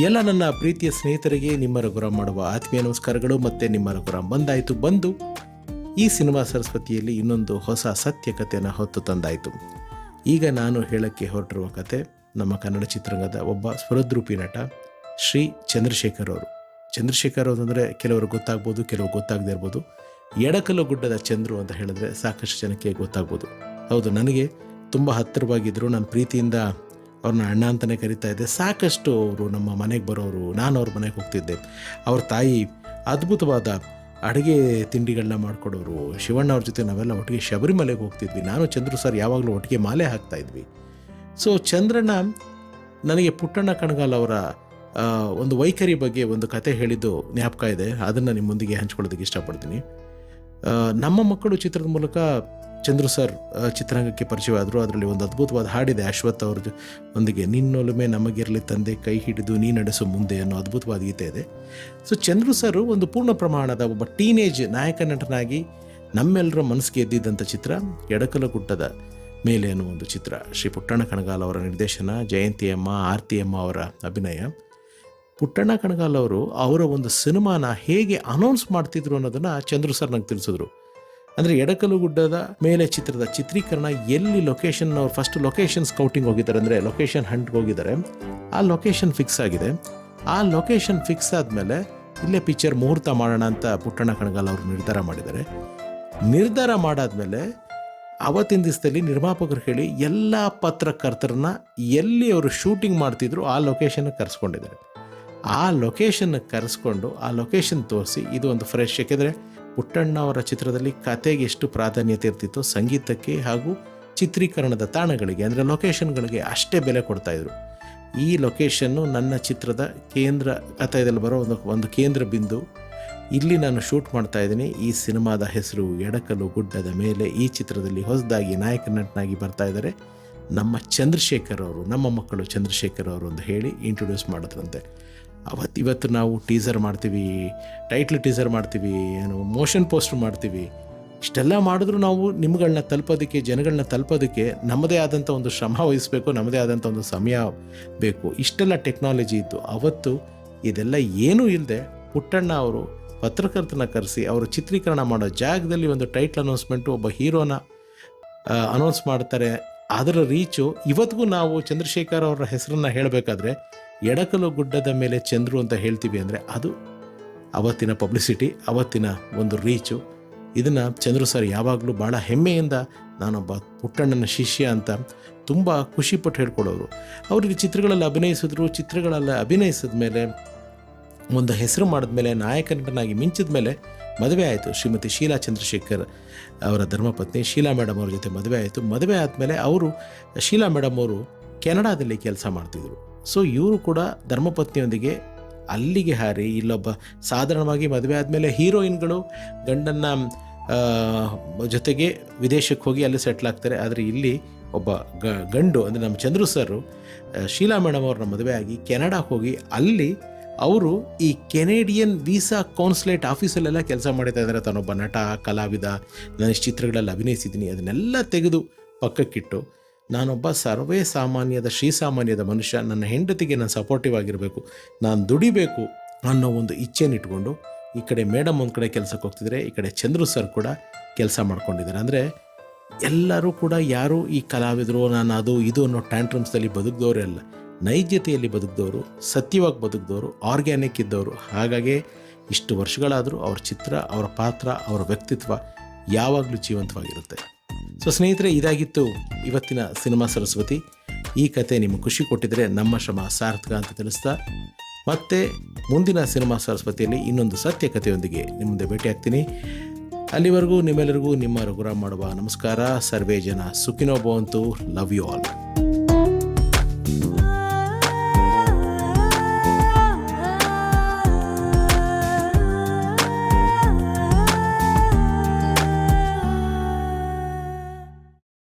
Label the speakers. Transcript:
Speaker 1: ಎಲ್ಲ ನನ್ನ ಪ್ರೀತಿಯ ಸ್ನೇಹಿತರಿಗೆ ನಿಮ್ಮ ರಘುರಾಮ್ ಮಾಡುವ ಆತ್ಮೀಯ ನಮಸ್ಕಾರಗಳು. ಮತ್ತು ನಿಮ್ಮ ರಘುರಾಮ್ ಬಂದು ಈ ಸಿನಿಮಾ ಸರಸ್ವತಿಯಲ್ಲಿ ಇನ್ನೊಂದು ಹೊಸ ಸತ್ಯ ಕಥೆಯನ್ನು ಹೊತ್ತು ತಂದಾಯಿತು. ಈಗ ನಾನು ಹೇಳೋಕ್ಕೆ ಹೊರಟಿರುವ ಕತೆ ನಮ್ಮ ಕನ್ನಡ ಚಿತ್ರರಂಗದ ಒಬ್ಬ ಸ್ವರದ್ರೂಪಿ ನಟ ಶ್ರೀ ಚಂದ್ರಶೇಖರ್ ಅವರು. ಚಂದ್ರಶೇಖರ್ ಅವರು ಅಂದರೆ ಕೆಲವರು ಗೊತ್ತಾಗ್ಬೋದು, ಕೆಲವರು ಗೊತ್ತಾಗದೇ ಇರ್ಬೋದು. ಎಡಕಲ್ಲು ಗುಡ್ಡದ ಚಂದ್ರು ಅಂತ ಹೇಳಿದ್ರೆ ಸಾಕಷ್ಟು ಜನಕ್ಕೆ ಗೊತ್ತಾಗ್ಬೋದು. ಹೌದು, ನನಗೆ ತುಂಬ ಹತ್ತಿರವಾಗಿದ್ದರು. ನಾನು ಪ್ರೀತಿಯಿಂದ ಅವ್ರನ್ನ ಅಣ್ಣ ಅಂತಲೇ ಕರಿತಾ ಇದ್ದೆ. ಸಾಕಷ್ಟು ಅವರು ನಮ್ಮ ಮನೆಗೆ ಬರೋರು, ನಾನು ಅವ್ರ ಮನೆಗೆ ಹೋಗ್ತಿದ್ದೆ. ಅವ್ರ ತಾಯಿ ಅದ್ಭುತವಾದ ಅಡುಗೆ ತಿಂಡಿಗಳನ್ನ ಮಾಡಿಕೊಡೋರು. ಶಿವಣ್ಣ ಅವ್ರ ಜೊತೆ ನಾವೆಲ್ಲ ಒಟ್ಟಿಗೆ ಶಬರಿಮಲೆಗೆ ಹೋಗ್ತಿದ್ವಿ. ನಾನು ಚಂದ್ರು ಸರ್ ಯಾವಾಗಲೂ ಒಟ್ಟಿಗೆ ಮಾಲೆ ಹಾಕ್ತಾಯಿದ್ವಿ. ಸೊ ಚಂದ್ರಣ್ಣ ನನಗೆ ಪುಟ್ಟಣ್ಣ ಕಣಗಾಲ್ ಅವರ ಒಂದು ವೈಖರಿ ಬಗ್ಗೆ ಒಂದು ಕತೆ ಹೇಳಿದ್ದು ಜ್ಞಾಪಕ ಇದೆ. ಅದನ್ನು ನಿಮ್ಮೊಂದಿಗೆ ಹಂಚ್ಕೊಳ್ಳೋದಕ್ಕೆ ಇಷ್ಟಪಡ್ತೀನಿ. ನಮ್ಮ ಮಕ್ಕಳು ಚಿತ್ರದ ಮೂಲಕ ಚಂದ್ರು ಸರ್ ಚಿತ್ರರಂಗಕ್ಕೆ ಪರಿಚಯವಾದರು. ಅದರಲ್ಲಿ ಒಂದು ಅದ್ಭುತವಾದ ಹಾಡಿದೆ ಅಶ್ವಥ್ ಅವ್ರ ಒಂದಿಗೆ, ನಿನ್ನೊಲುಮೆ ನಮಗಿರಲಿ ತಂದೆ ಕೈ ಹಿಡಿದು ನೀ ನಡೆಸು ಮುಂದೆ ಅನ್ನೋ ಅದ್ಭುತವಾದ ಗೀತೆ ಇದೆ. ಸೊ ಚಂದ್ರು ಸರ್ ಒಂದು ಪೂರ್ಣ ಪ್ರಮಾಣದ ಒಬ್ಬ ಟೀನೇಜ್ ನಾಯಕ ನಟನಾಗಿ ನಮ್ಮೆಲ್ಲರ ಮನಸ್ಸಿಗೆ ಎದ್ದಿದ್ದಂಥ ಚಿತ್ರ ಎಡಕಲ ಗುಡ್ಡದ ಮೇಲೆ ಅನ್ನೋ ಒಂದು ಚಿತ್ರ. ಶ್ರೀ ಪುಟ್ಟಣ್ಣ ಕಣಗಾಲ್ ಅವರ ನಿರ್ದೇಶನ, ಜಯಂತಿ ಅಮ್ಮ, ಆರತಿ ಅಮ್ಮ ಅವರ ಅಭಿನಯ. ಪುಟ್ಟಣ್ಣ ಕಣಗಾಲ್ ಅವರು ಅವರ ಒಂದು ಸಿನಿಮಾನ ಹೇಗೆ ಅನೌನ್ಸ್ ಮಾಡ್ತಿದ್ರು ಅನ್ನೋದನ್ನು ಚಂದ್ರು ಸರ್ ನಂಗೆ ತಿಳಿಸಿದ್ರು. ಅಂದರೆ ಎಡಕಲ್ಲು ಗುಡ್ಡದ ಮೇಲೆ ಚಿತ್ರದ ಚಿತ್ರೀಕರಣ ಎಲ್ಲಿ ಲೊಕೇಶನ್, ಅವ್ರು ಫಸ್ಟ್ ಲೊಕೇಶನ್ ಸ್ಕೌಟಿಂಗ್ ಹೋಗಿದ್ದಾರೆ, ಅಂದರೆ ಲೊಕೇಶನ್ ಹಂಟ್ಗೆ ಹೋಗಿದ್ದಾರೆ. ಆ ಲೊಕೇಶನ್ ಫಿಕ್ಸ್ ಆಗಿದೆ. ಆ ಲೊಕೇಶನ್ ಫಿಕ್ಸ್ ಆದಮೇಲೆ ಇಲ್ಲೇ ಪಿಕ್ಚರ್ ಮುಹೂರ್ತ ಮಾಡೋಣ ಅಂತ ಪುಟ್ಟಣ್ಣ ಕಣಗಾಲ್ ಅವರು ನಿರ್ಧಾರ ಮಾಡಿದ್ದಾರೆ. ನಿರ್ಧಾರ ಮಾಡಾದ್ಮೇಲೆ ಅವತ್ತಿನ ದಿವಸದಲ್ಲಿ ನಿರ್ಮಾಪಕರು ಹೇಳಿ ಎಲ್ಲ ಪತ್ರಕರ್ತರನ್ನ ಎಲ್ಲಿ ಅವರು ಶೂಟಿಂಗ್ ಮಾಡ್ತಿದ್ರು ಆ ಲೊಕೇಶನ್ಗೆ ಕರೆಸ್ಕೊಂಡಿದ್ದಾರೆ. ಆ ಲೊಕೇಶನ್ಗೆ ಕರೆಸ್ಕೊಂಡು ಆ ಲೊಕೇಶನ್ ತೋರಿಸಿ ಇದು ಒಂದು ಫ್ರೆಶ್, ಯಾಕೆಂದರೆ ಪುಟ್ಟಣ್ಣ ಅವರ ಚಿತ್ರದಲ್ಲಿ ಕತೆಗೆ ಎಷ್ಟು ಪ್ರಾಧಾನ್ಯತೆ ಇರ್ತಿತ್ತು, ಸಂಗೀತಕ್ಕೆ ಹಾಗೂ ಚಿತ್ರೀಕರಣದ ತಾಣಗಳಿಗೆ ಅಂದರೆ ಲೊಕೇಶನ್ಗಳಿಗೆ ಅಷ್ಟೇ ಬೆಲೆ ಕೊಡ್ತಾಯಿದ್ರು. ಈ ಲೊಕೇಶನ್ನು ನನ್ನ ಚಿತ್ರದ ಕೇಂದ್ರ ಕಥೆಯಲ್ಲಿ ಬರೋ ಒಂದು ಕೇಂದ್ರ ಬಿಂದು. ಇಲ್ಲಿ ನಾನು ಶೂಟ್ ಮಾಡ್ತಾಯಿದ್ದೀನಿ. ಈ ಸಿನಿಮಾದ ಹೆಸರು ಎಡಕಲ್ಲು ಗುಡ್ಡದ ಮೇಲೆ. ಈ ಚಿತ್ರದಲ್ಲಿ ಹೊಸದಾಗಿ ನಾಯಕ ನಟನಾಗಿ ಬರ್ತಾ ಇದ್ದಾರೆ ನಮ್ಮ ಚಂದ್ರಶೇಖರ್ ಅವರು, ನಮ್ಮ ಮಕ್ಕಳು ಚಂದ್ರಶೇಖರ್ ಅವರು ಅಂತ ಹೇಳಿ ಇಂಟ್ರೊಡ್ಯೂಸ್ ಮಾಡಿದ್ರಂತೆ. ಇವತ್ತು ನಾವು ಟೀಸರ್ ಮಾಡ್ತೀವಿ, ಟೈಟ್ಲ್ ಟೀಸರ್ ಮಾಡ್ತೀವಿ, ಮೋಷನ್ ಪೋಸ್ಟರ್ ಮಾಡ್ತೀವಿ. ಇಷ್ಟೆಲ್ಲ ಮಾಡಿದ್ರು ನಾವು ನಿಮ್ಗಳನ್ನ ತಲುಪೋದಕ್ಕೆ, ಜನಗಳನ್ನ ತಲುಪೋದಕ್ಕೆ ನಮ್ಮದೇ ಆದಂಥ ಒಂದು ಶ್ರಮ ವಹಿಸಬೇಕು, ನಮ್ಮದೇ ಆದಂಥ ಒಂದು ಸಮಯ ಬೇಕು. ಇಷ್ಟೆಲ್ಲ ಟೆಕ್ನಾಲಜಿ ಇತ್ತು. ಅವತ್ತು ಇದೆಲ್ಲ ಏನೂ ಇಲ್ಲದೆ ಪುಟ್ಟಣ್ಣ ಅವರು ಪತ್ರಕರ್ತನ ಕರೆಸಿ ಅವರು ಚಿತ್ರೀಕರಣ ಮಾಡೋ ಜಾಗದಲ್ಲಿ ಒಂದು ಟೈಟ್ಲ್ ಅನೌನ್ಸ್ಮೆಂಟು, ಒಬ್ಬ ಹೀರೋನ ಅನೌನ್ಸ್ ಮಾಡ್ತಾರೆ. ಅದರ ರೀಚು ಇವತ್ತಿಗೂ ನಾವು ಚಂದ್ರಶೇಖರ್ ಅವರ ಹೆಸರನ್ನು ಹೇಳಬೇಕಾದ್ರೆ ಎಡಕಲ್ಲು ಗುಡ್ಡದ ಮೇಲೆ ಚಂದ್ರು ಅಂತ ಹೇಳ್ತೀವಿ ಅಂದರೆ ಅದು ಅವತ್ತಿನ ಪಬ್ಲಿಸಿಟಿ, ಅವತ್ತಿನ ಒಂದು ರೀಚು. ಇದನ್ನು ಚಂದ್ರು ಸರ್ ಯಾವಾಗಲೂ ಭಾಳ ಹೆಮ್ಮೆಯಿಂದ ನಾನೊಬ್ಬ ಪುಟ್ಟಣ್ಣನ ಶಿಷ್ಯ ಅಂತ ತುಂಬ ಖುಷಿಪಟ್ಟು ಹೇಳ್ಕೊಳ್ಳೋರು. ಅವರಿಗೆ ಚಿತ್ರಗಳಲ್ಲಿ ಅಭಿನಯಿಸಿದ್ರು. ಚಿತ್ರಗಳಲ್ಲಿ ಅಭಿನಯಿಸಿದ ಮೇಲೆ ಒಂದು ಹೆಸರು ಮಾಡಿದ್ಮೇಲೆ, ನಾಯಕ ನಟನಾಗಿ ಮಿಂಚಿದ ಮೇಲೆ ಮದುವೆ ಆಯಿತು. ಶ್ರೀಮತಿ ಶೀಲಾ ಚಂದ್ರಶೇಖರ್ ಅವರ ಧರ್ಮಪತ್ನಿ ಶೀಲಾ ಮೇಡಮ್ ಅವ್ರ ಜೊತೆ ಮದುವೆ ಆಯಿತು. ಮದುವೆ ಆದಮೇಲೆ ಅವರು, ಶೀಲಾ ಮೇಡಮ್ ಅವರು ಕೆನಡಾದಲ್ಲಿ ಕೆಲಸ ಮಾಡ್ತಿದ್ರು. ಸೊ ಇವರು ಕೂಡ ಧರ್ಮಪತ್ನಿಯೊಂದಿಗೆ ಅಲ್ಲಿಗೆ ಹಾರಿ, ಇಲ್ಲೊಬ್ಬ ಸಾಧಾರಣವಾಗಿ ಮದುವೆ ಆದಮೇಲೆ ಹೀರೋಯಿನ್ಗಳು ಗಂಡನ್ನ ಜೊತೆಗೆ ವಿದೇಶಕ್ಕೆ ಹೋಗಿ ಅಲ್ಲಿ ಸೆಟ್ಲ್ ಆಗ್ತಾರೆ. ಆದರೆ ಇಲ್ಲಿ ಒಬ್ಬ ಗಂಡು ಅಂದರೆ ನಮ್ಮ ಚಂದ್ರು ಸರ್ ಶೀಲಾ ಮೇಡಮ್ ಅವ್ರನ್ನ ಮದುವೆ ಆಗಿ ಕೆನಡಾಗೆ ಹೋಗಿ ಅಲ್ಲಿ ಅವರು ಈ ಕೆನೇಡಿಯನ್ ವೀಸಾ ಕೌನ್ಸುಲೇಟ್ ಆಫೀಸಲ್ಲೆಲ್ಲ ಕೆಲಸ ಮಾಡ್ತಾ ಇದ್ದಾರೆ. ತಾನೊಬ್ಬ ನಟ, ಕಲಾವಿದ, ನಾನು ಇಷ್ಟು ಚಿತ್ರಗಳಲ್ಲಿ ಅಭಿನಯಿಸಿದ್ದೀನಿ, ಅದನ್ನೆಲ್ಲ ತೆಗೆದು ಪಕ್ಕಕ್ಕಿಟ್ಟು ನಾನೊಬ್ಬ ಸರ್ವೇ ಸಾಮಾನ್ಯದ ಶ್ರೀಸಾಮಾನ್ಯದ ಮನುಷ್ಯ, ನನ್ನ ಹೆಂಡತಿಗೆ ನಾನು ಸಪೋರ್ಟಿವ್ ಆಗಿರಬೇಕು, ನಾನು ದುಡಿಬೇಕು ಅನ್ನೋ ಒಂದು ಇಚ್ಛೆನಿಟ್ಕೊಂಡು ಈ ಕಡೆ ಮೇಡಮ್ ಒಂದು ಕಡೆ ಕೆಲಸಕ್ಕೆ ಹೋಗ್ತಿದ್ರೆ, ಈ ಕಡೆ ಚಂದ್ರು ಸರ್ ಕೂಡ ಕೆಲಸ ಮಾಡ್ಕೊಂಡಿದ್ದಾರೆ. ಅಂದರೆ ಎಲ್ಲರೂ ಕೂಡ ಯಾರು ಈ ಕಲಾವಿದರು, ನಾನು ಅದು ಇದು ಅನ್ನೋ ಟ್ಯಾಂಟ್ರಮ್ಸ್ದಲ್ಲಿ ಬದುಕಿದವರೇ ಅಲ್ಲ, ನೈಜತೆಯಲ್ಲಿ ಬದುಕಿದವರು, ಸತ್ಯವಾಗಿ ಬದುಕಿದವರು, ಆರ್ಗ್ಯಾನಿಕ್ ಇದ್ದವರು. ಹಾಗಾಗಿ ಇಷ್ಟು ವರ್ಷಗಳಾದರೂ ಅವ್ರ ಚಿತ್ರ, ಅವರ ಪಾತ್ರ, ಅವರ ವ್ಯಕ್ತಿತ್ವ ಯಾವಾಗಲೂ ಜೀವಂತವಾಗಿರುತ್ತೆ. ಸೊ ಸ್ನೇಹಿತರೆ, ಇದಾಗಿತ್ತು ಇವತ್ತಿನ ಸಿನಿಮಾ ಸರಸ್ವತಿ. ಈ ಕತೆ ನಿಮಗೆ ಖುಷಿ ಕೊಟ್ಟಿದ್ರೆ ನಮ್ಮ ಶ್ರಮ ಸಾರ್ಥಕ ಅಂತ ತಿಳಿಸ್ತಾ, ಮತ್ತೆ ಮುಂದಿನ ಸಿನಿಮಾ ಸರಸ್ವತಿಯಲ್ಲಿ ಇನ್ನೊಂದು ಸತ್ಯ ಕಥೆಯೊಂದಿಗೆ ನಿಮ್ಮ ಮುಂದೆ ಭೇಟಿ ಆಗ್ತೀನಿ. ಅಲ್ಲಿವರೆಗೂ ನಿಮ್ಮೆಲ್ಲರಿಗೂ ನಿಮ್ಮ ರಘುರಾಮ್ ಮಾಡುವ ನಮಸ್ಕಾರ. ಸರ್ವೇ ಜನ ಸುಖಿನೋ ಭವಂತು. Love you all.